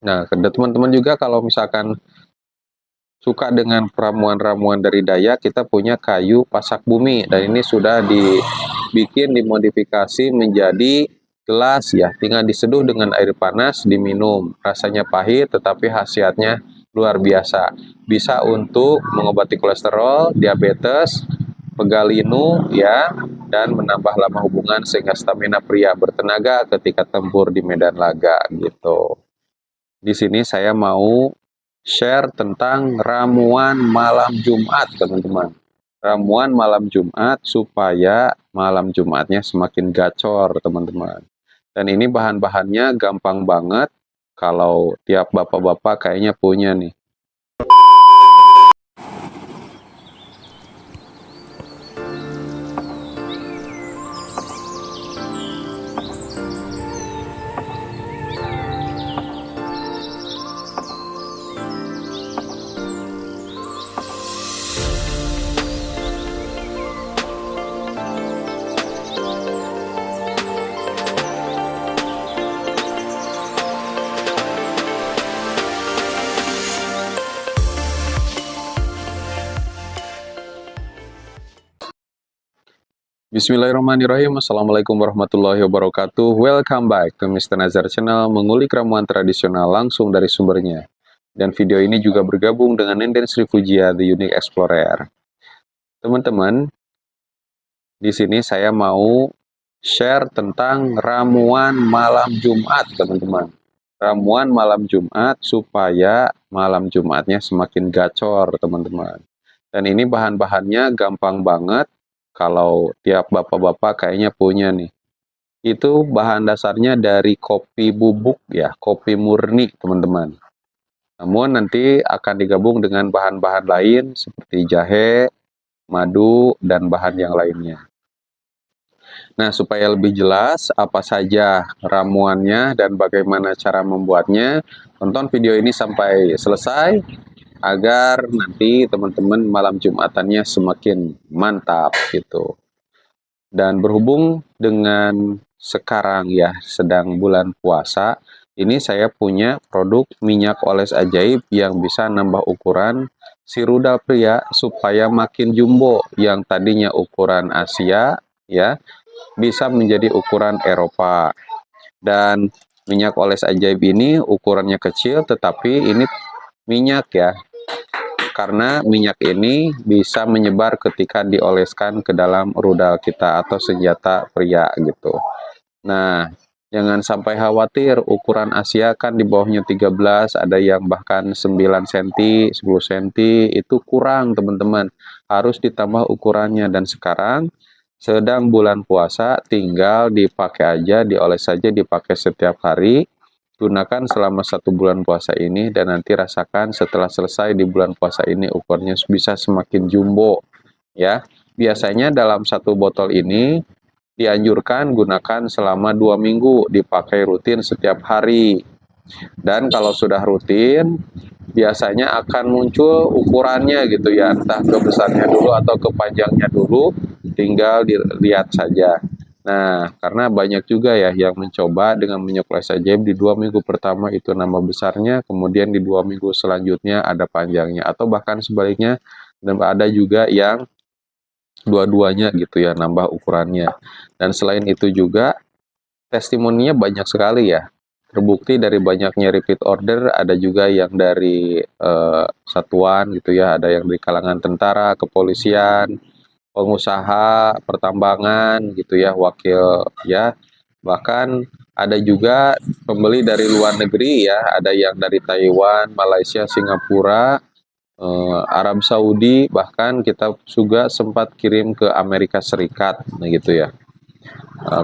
Nah, teman-teman juga kalau misalkan suka dengan ramuan-ramuan dari Dayak, kita punya kayu pasak bumi, dan ini sudah dibikin, dimodifikasi menjadi gelas ya, tinggal diseduh dengan air panas, diminum. Rasanya pahit tetapi khasiatnya luar biasa. Bisa untuk mengobati kolesterol, diabetes, pegal linu ya, dan menambah lama hubungan sehingga stamina pria bertenaga ketika tempur di medan laga gitu. Di sini saya mau share tentang ramuan malam Jumat, teman-teman. Ramuan malam Jumat supaya malam Jumatnya semakin gacor, teman-teman. Dan ini bahan-bahannya gampang banget. Kalau tiap bapak-bapak kayaknya punya nih. Bismillahirrahmanirrahim. Assalamualaikum warahmatullahi wabarakatuh. Welcome back to Mr. Nazar Channel, mengulik ramuan tradisional langsung dari sumbernya. Dan video ini juga bergabung dengan Nenden Sri Fujia, The Unique Explorer. Teman-teman, di sini saya mau share tentang ramuan malam Jumat, teman-teman. Ramuan malam Jumat supaya malam Jumatnya semakin gacor, teman-teman. Dan ini bahan-bahannya gampang banget. Kalau tiap bapak-bapak kayaknya punya nih. Itu bahan dasarnya dari kopi bubuk ya, kopi murni, teman-teman. Namun nanti akan digabung dengan bahan-bahan lain seperti jahe, madu, dan bahan yang lainnya. Nah, supaya lebih jelas apa saja ramuannya dan bagaimana cara membuatnya, tonton video ini sampai selesai agar nanti teman-teman malam Jumatannya semakin mantap gitu. Dan berhubung dengan sekarang ya sedang bulan puasa, ini saya punya produk minyak oles ajaib yang bisa nambah ukuran si rudal pria supaya makin jumbo, yang tadinya ukuran Asia ya bisa menjadi ukuran Eropa. Dan minyak oles ajaib ini ukurannya kecil tetapi ini minyak ya, karena minyak ini bisa menyebar ketika dioleskan ke dalam rudal kita atau senjata pria gitu. Nah, jangan sampai khawatir, ukuran Asia kan di bawahnya 13, ada yang bahkan 9 cm, 10 cm, itu kurang teman-teman. Harus ditambah ukurannya, dan sekarang sedang bulan puasa, tinggal dipakai aja, dioles saja, dipakai setiap hari. Gunakan selama 1 bulan puasa ini, dan nanti rasakan setelah selesai di bulan puasa ini ukurnya bisa semakin jumbo ya. Biasanya dalam 1 botol ini dianjurkan gunakan selama 2 minggu, dipakai rutin setiap hari. Dan kalau sudah rutin, biasanya akan muncul ukurannya gitu ya, entah ke besarnya dulu atau ke panjangnya dulu, tinggal dilihat saja. Nah, karena banyak juga ya yang mencoba dengan minyak oles ajaib di 2 minggu pertama itu nambah besarnya, kemudian di 2 minggu selanjutnya ada panjangnya, atau bahkan sebaliknya, dan ada juga yang dua-duanya gitu ya, nambah ukurannya. Dan selain itu juga testimoninya banyak sekali ya. Terbukti dari banyaknya repeat order, ada juga yang dari satuan gitu ya, ada yang dari kalangan tentara, kepolisian, pengusaha, pertambangan gitu ya, wakil ya. Bahkan ada juga pembeli dari luar negeri ya, ada yang dari Taiwan, Malaysia, Singapura, Arab Saudi, bahkan kita juga sempat kirim ke Amerika Serikat, nah gitu ya.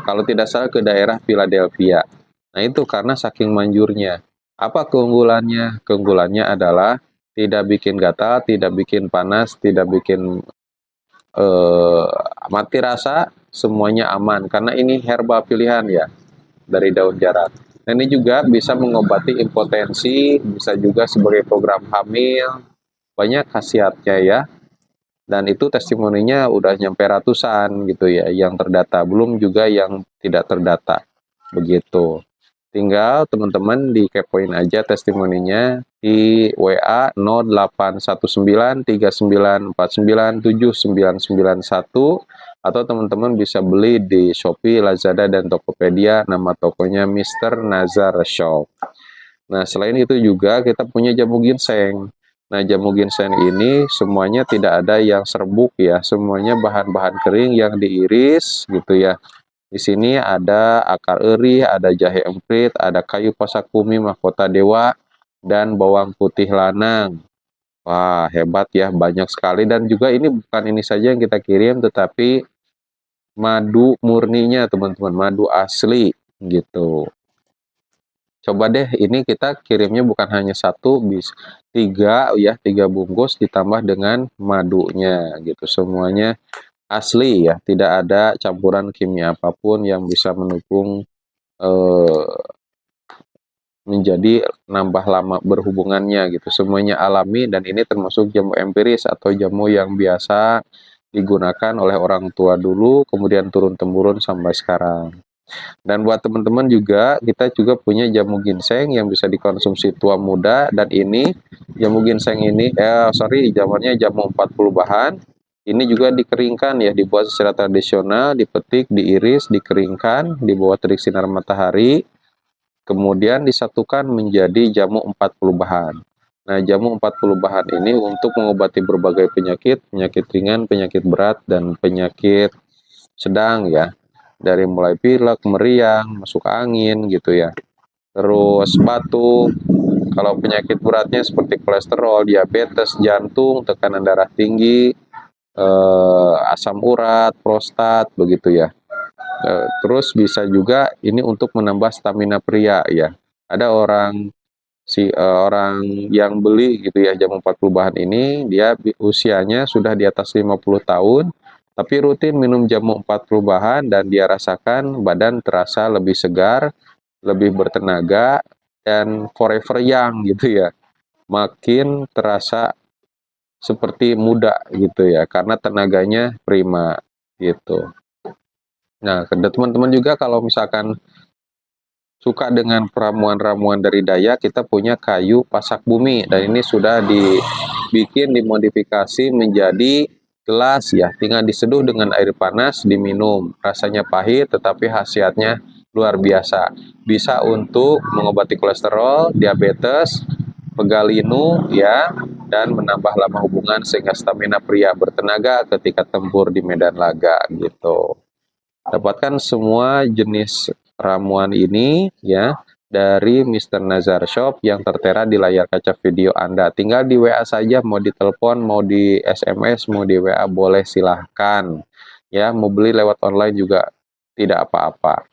Kalau tidak salah ke daerah Philadelphia. Nah itu karena saking manjurnya. Apa keunggulannya? Keunggulannya adalah tidak bikin gatal, tidak bikin panas, tidak bikin eh, mati rasa, semuanya aman. Karena ini herba pilihan ya, dari daun jarak. Dan ini juga bisa mengobati impotensi, bisa juga sebagai program hamil, banyak khasiatnya ya. Dan itu testimoninya udah nyampe ratusan gitu ya yang terdata, belum juga yang tidak terdata begitu. tinggal teman-teman dikepoin aja testimoninya di WA 081939497991, atau teman-teman bisa beli di Shopee, Lazada, dan Tokopedia. Nama tokonya Mr. Nazar Shop. Nah, selain itu juga kita punya jamu ginseng. Nah, jamu ginseng ini semuanya tidak ada yang serbuk ya, semuanya bahan-bahan kering yang diiris gitu ya. Di sini ada akar eri, ada jahe emprit, ada kayu pasak bumi mahkota dewa, dan bawang putih lanang. Wah, hebat ya, banyak sekali. Dan juga ini bukan ini saja yang kita kirim, tetapi madu murninya teman-teman, madu asli gitu. Coba deh, ini kita kirimnya bukan hanya satu, bis tiga ya, 3 bungkus ditambah dengan madunya gitu. Semuanya asli ya, tidak ada campuran kimia apapun yang bisa mendukung menjadi nambah lama berhubungannya gitu. Semuanya alami, dan ini termasuk jamu empiris atau jamu yang biasa digunakan oleh orang tua dulu, kemudian turun-temurun sampai sekarang. Dan buat teman-teman juga, kita juga punya jamu ginseng yang bisa dikonsumsi tua muda, dan ini jamu ginseng ini, jamunya jamu 40 bahan. Ini juga dikeringkan ya, dibuat secara tradisional, dipetik, diiris, dikeringkan, di bawah terik sinar matahari, kemudian disatukan menjadi jamu 40 bahan. Nah, jamu 40 bahan ini untuk mengobati berbagai penyakit, penyakit ringan, penyakit berat, dan penyakit sedang ya. Dari mulai pilek, meriang, masuk angin gitu ya. Terus batuk, kalau penyakit beratnya seperti kolesterol, diabetes, jantung, tekanan darah tinggi, asam urat, prostat, begitu ya. Terus bisa juga ini untuk menambah stamina pria ya. Ada orang yang beli gitu ya jamu 40 bahan ini, dia usianya sudah di atas 50 tahun, tapi rutin minum jamu 40 bahan, dan dia rasakan badan terasa lebih segar, lebih bertenaga, dan forever young gitu ya. Makin terasa seperti muda gitu ya, karena tenaganya prima gitu. Nah, teman-teman juga kalau misalkan suka dengan ramuan-ramuan dari Dayak, kita punya kayu pasak bumi, dan ini sudah dibikin, dimodifikasi menjadi gelas ya, tinggal diseduh dengan air panas, diminum. Rasanya pahit tetapi khasiatnya luar biasa. Bisa untuk mengobati kolesterol, diabetes, pegal linu ya, dan menambah lama hubungan sehingga stamina pria bertenaga ketika tempur di medan laga gitu. Dapatkan semua jenis ramuan ini ya dari Mr. Nazar Shop yang tertera di layar kaca video Anda. Tinggal di WA saja, mau ditelepon, mau di SMS, mau di WA, boleh, silahkan. Ya, mau beli lewat online juga tidak apa-apa.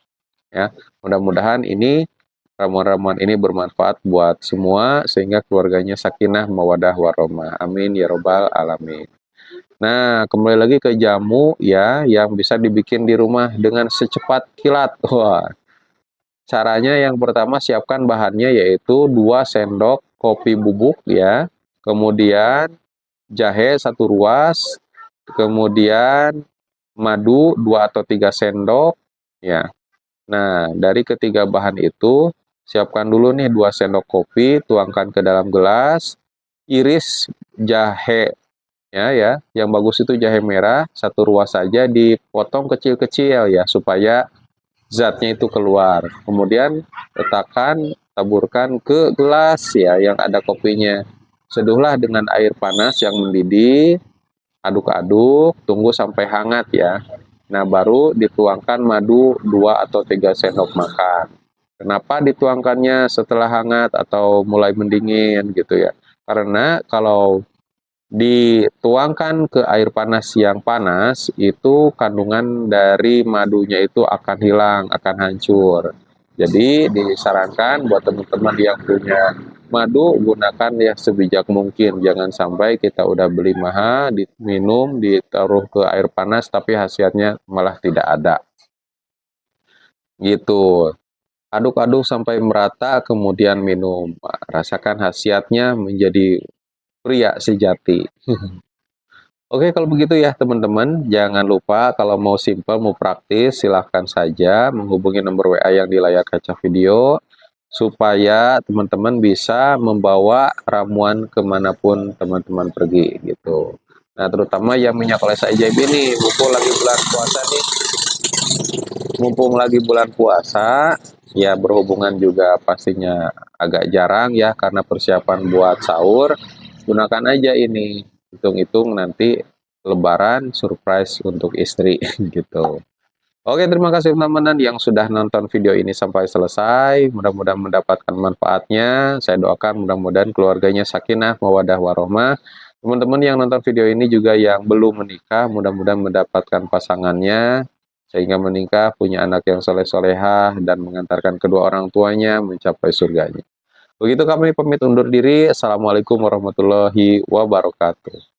Ya, mudah-mudahan ini ramuan-ramuan ini bermanfaat buat semua sehingga keluarganya sakinah mawadah warahmah. Amin ya robbal alamin. Nah, kembali lagi ke jamu ya, yang bisa dibikin di rumah dengan secepat kilat. Wah, caranya yang pertama siapkan bahannya yaitu 2 sendok kopi bubuk ya, kemudian jahe 1 ruas, kemudian madu 2 atau 3 sendok ya. Nah, dari ketiga bahan itu, siapkan dulu nih 2 sendok kopi, tuangkan ke dalam gelas, iris jahe ya, yang bagus itu jahe merah 1 ruas saja, dipotong kecil-kecil ya supaya zatnya itu keluar. Kemudian letakkan, taburkan ke gelas ya yang ada kopinya. Seduhlah dengan air panas yang mendidih, aduk-aduk, tunggu sampai hangat ya. Nah, baru dituangkan madu 2 atau 3 sendok makan. Kenapa dituangkannya setelah hangat atau mulai mendingin gitu ya? Karena kalau dituangkan ke air panas yang panas, itu kandungan dari madunya itu akan hilang, akan hancur. Jadi disarankan buat teman-teman yang punya madu, gunakan ya sebijak mungkin. Jangan sampai kita udah beli mahal, diminum, ditaruh ke air panas, tapi khasiatnya malah tidak ada. Gitu. Aduk-aduk sampai merata, kemudian minum. Rasakan khasiatnya menjadi pria sejati. Oke, kalau begitu ya teman-teman, jangan lupa kalau mau simple, mau praktis, silahkan saja menghubungi nomor WA yang di layar kaca video. supaya teman-teman bisa membawa ramuan kemanapun teman-teman pergi gitu. Nah, terutama yang minyak oles ajaib ini, mumpung lagi bulan puasa, ya berhubungan juga pastinya agak jarang ya karena persiapan buat sahur. Gunakan aja ini, hitung-hitung nanti Lebaran surprise untuk istri gitu. Oke, terima kasih teman-teman yang sudah nonton video ini sampai selesai. Mudah-mudahan mendapatkan manfaatnya. Saya doakan mudah-mudahan keluarganya sakinah, mawadah, warohmah. Teman-teman yang nonton video ini juga yang belum menikah, mudah-mudahan mendapatkan pasangannya, sehingga menikah, punya anak yang soleh-solehah, dan mengantarkan kedua orang tuanya mencapai surganya. Begitu kami pamit undur diri. Assalamualaikum warahmatullahi wabarakatuh.